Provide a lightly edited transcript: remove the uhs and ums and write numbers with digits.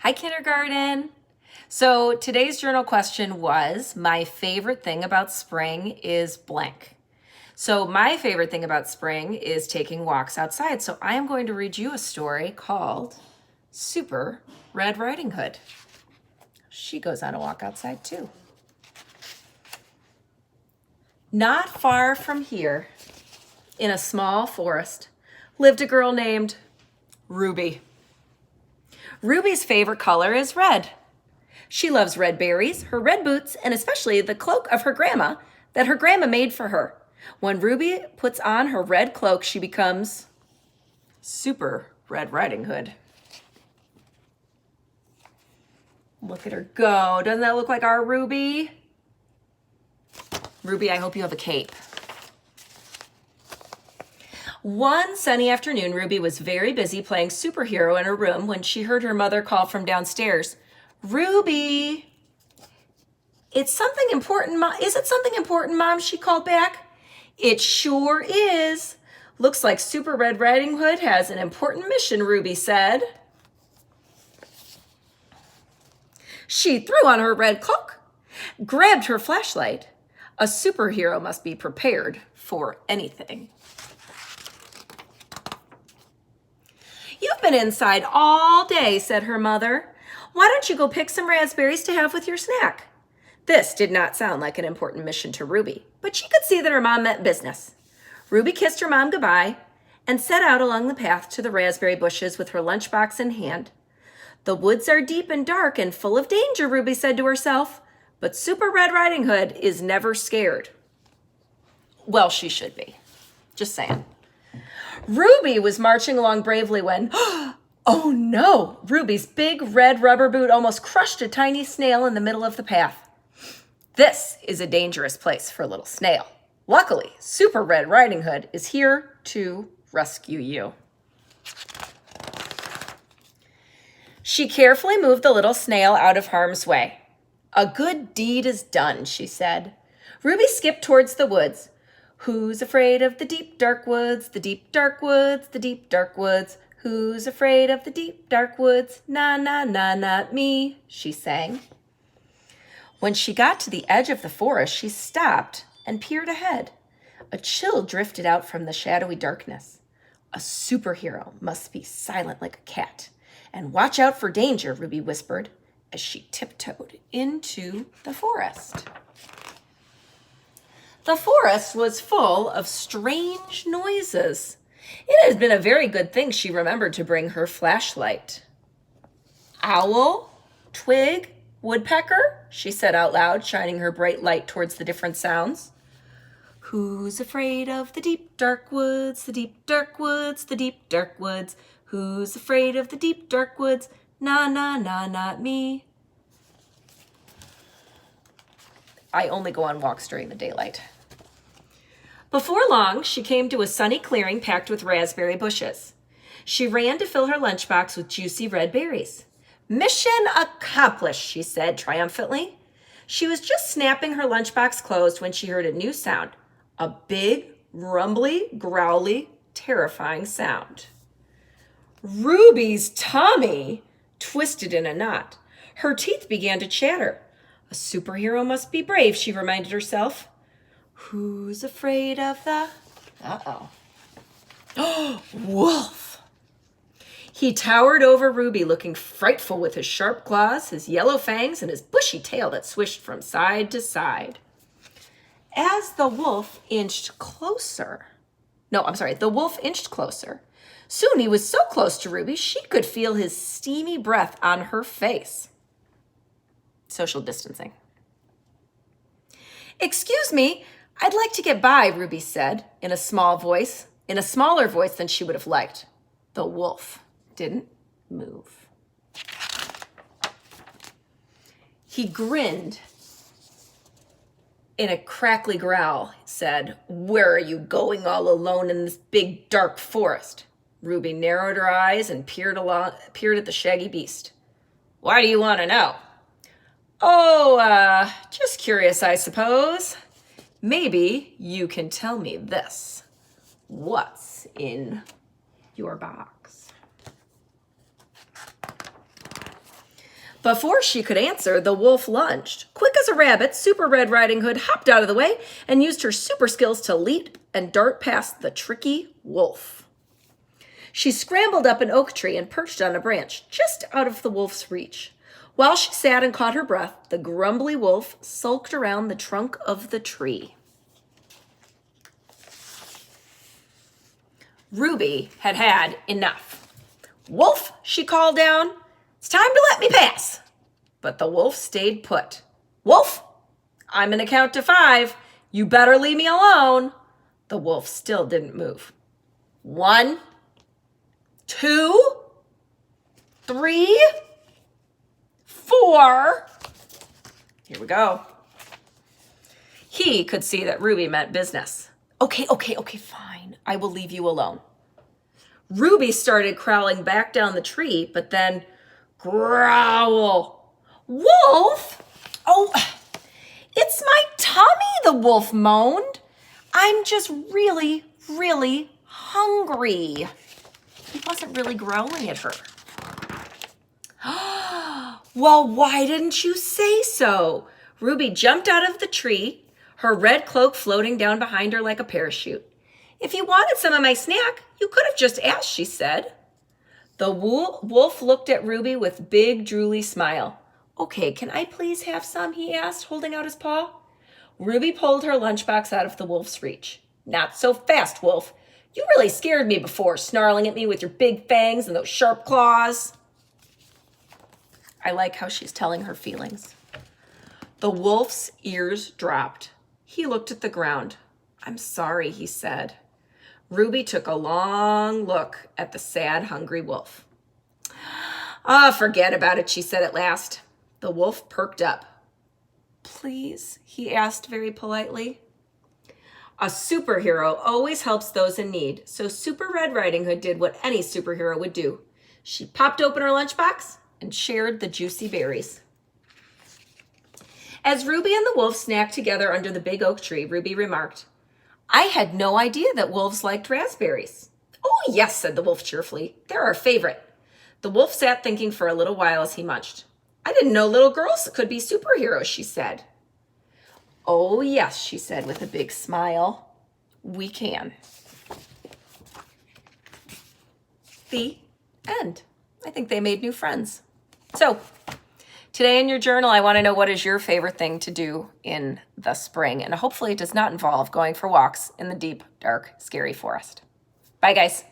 Hi, kindergarten. So today's journal question was, my favorite thing about spring is blank. So my favorite thing about spring is taking walks outside. So I am going to read you a story called Super Red Riding Hood. She goes on a walk outside too. Not far from here, in a small forest, lived a girl named Ruby. Ruby's favorite color is red. She loves red berries, her red boots, and especially the cloak of her grandma that her grandma made for her. When Ruby puts on her red cloak, she becomes Super Red Riding Hood. Look at her go. Doesn't that look like our Ruby? Ruby, I hope you have a cape. One sunny afternoon, Ruby was very busy playing superhero in her room when she heard her mother call from downstairs. Ruby, it's something important, Mom. Is it something important, Mom? She called back. It sure is. Looks like Super Red Riding Hood has an important mission, Ruby said. She threw on her red cloak, grabbed her flashlight. A superhero must be prepared for anything. You've been inside all day, said her mother. Why don't you go pick some raspberries to have with your snack? This did not sound like an important mission to Ruby, but she could see that her mom meant business. Ruby kissed her mom goodbye and set out along the path to the raspberry bushes with her lunchbox in hand. The woods are deep and dark and full of danger, Ruby said to herself, but Super Red Riding Hood is never scared. Well, she should be. Just saying. Ruby was marching along bravely when, oh no, Ruby's big red rubber boot almost crushed a tiny snail in the middle of the path. This is a dangerous place for a little snail. Luckily, Super Red Riding Hood is here to rescue you. She carefully moved the little snail out of harm's way. A good deed is done, she said. Ruby skipped towards the woods. Who's afraid of the deep, dark woods, the deep, dark woods, the deep, dark woods? Who's afraid of the deep, dark woods? Na, na, na, not me, she sang. When she got to the edge of the forest, she stopped and peered ahead. A chill drifted out from the shadowy darkness. A superhero must be silent like a cat. And watch out for danger, Ruby whispered as she tiptoed into the forest. The forest was full of strange noises. It had been a very good thing she remembered to bring her flashlight. Owl, twig, woodpecker, she said out loud, shining her bright light towards the different sounds. Who's afraid of the deep, dark woods, the deep, dark woods, the deep, dark woods? Who's afraid of the deep, dark woods? Na, na, na, not me. I only go on walks during the daylight. Before long, she came to a sunny clearing packed with raspberry bushes. She ran to fill her lunchbox with juicy red berries. Mission accomplished, she said triumphantly. She was just snapping her lunchbox closed when she heard a new sound. A big, rumbly, growly, terrifying sound. Ruby's tummy twisted in a knot. Her teeth began to chatter. A superhero must be brave, she reminded herself. Who's afraid of the... Wolf! He towered over Ruby, looking frightful with his sharp claws, his yellow fangs, and his bushy tail that swished from side to side. As the wolf inched closer... the wolf inched closer. Soon he was so close to Ruby, she could feel his steamy breath on her face. Social distancing. Excuse me, I'd like to get by, Ruby said in a smaller voice than she would have liked. The wolf didn't move. He grinned in a crackly growl, said, Where are you going all alone in this big, dark forest? Ruby narrowed her eyes and peered at the shaggy beast. Why do you want to know? Oh, just curious, I suppose. Maybe you can tell me this. What's in your box? Before she could answer, the wolf lunged. Quick as a rabbit, Super Red Riding Hood hopped out of the way and used her super skills to leap and dart past the tricky wolf. She scrambled up an oak tree and perched on a branch just out of the wolf's reach. While she sat and caught her breath, the grumbly wolf sulked around the trunk of the tree. Ruby had had enough. "Wolf," she called down, "it's time to let me pass." But the wolf stayed put. "Wolf, I'm going to count to 5. You better leave me alone." The wolf still didn't move. 1, 2, 3, 4. Here we go. He could see that Ruby meant business. Okay, fine. I will leave you alone." Ruby started crawling back down the tree, but then growl. "Wolf! Oh, it's my tummy," the wolf moaned. "I'm just really, really hungry." He wasn't really growling at her. "Well, why didn't you say so?" Ruby jumped out of the tree, her red cloak floating down behind her like a parachute. "If you wanted some of my snack, you could have just asked," she said. The wolf looked at Ruby with big, drooly smile. "Okay, can I please have some?" he asked, holding out his paw. Ruby pulled her lunchbox out of the wolf's reach. "Not so fast, wolf. You really scared me before, snarling at me with your big fangs and those sharp claws." I like how she's telling her feelings. The wolf's ears dropped. He looked at the ground. "I'm sorry," he said. Ruby took a long look at the sad, hungry wolf. Forget about it," she said at last. The wolf perked up. "Please?" he asked very politely. A superhero always helps those in need, so Super Red Riding Hood did what any superhero would do. She popped open her lunchbox and shared the juicy berries. As Ruby and the wolf snacked together under the big oak tree, Ruby remarked, "I had no idea that wolves liked raspberries." "Oh, yes," said the wolf cheerfully. "They're our favorite." The wolf sat thinking for a little while as he munched. "I didn't know little girls could be superheroes," she said. "Oh, yes," she said with a big smile. "We can." The end. I think they made new friends. So, today in your journal, I want to know, what is your favorite thing to do in the spring? And hopefully it does not involve going for walks in the deep, dark, scary forest. Bye, guys.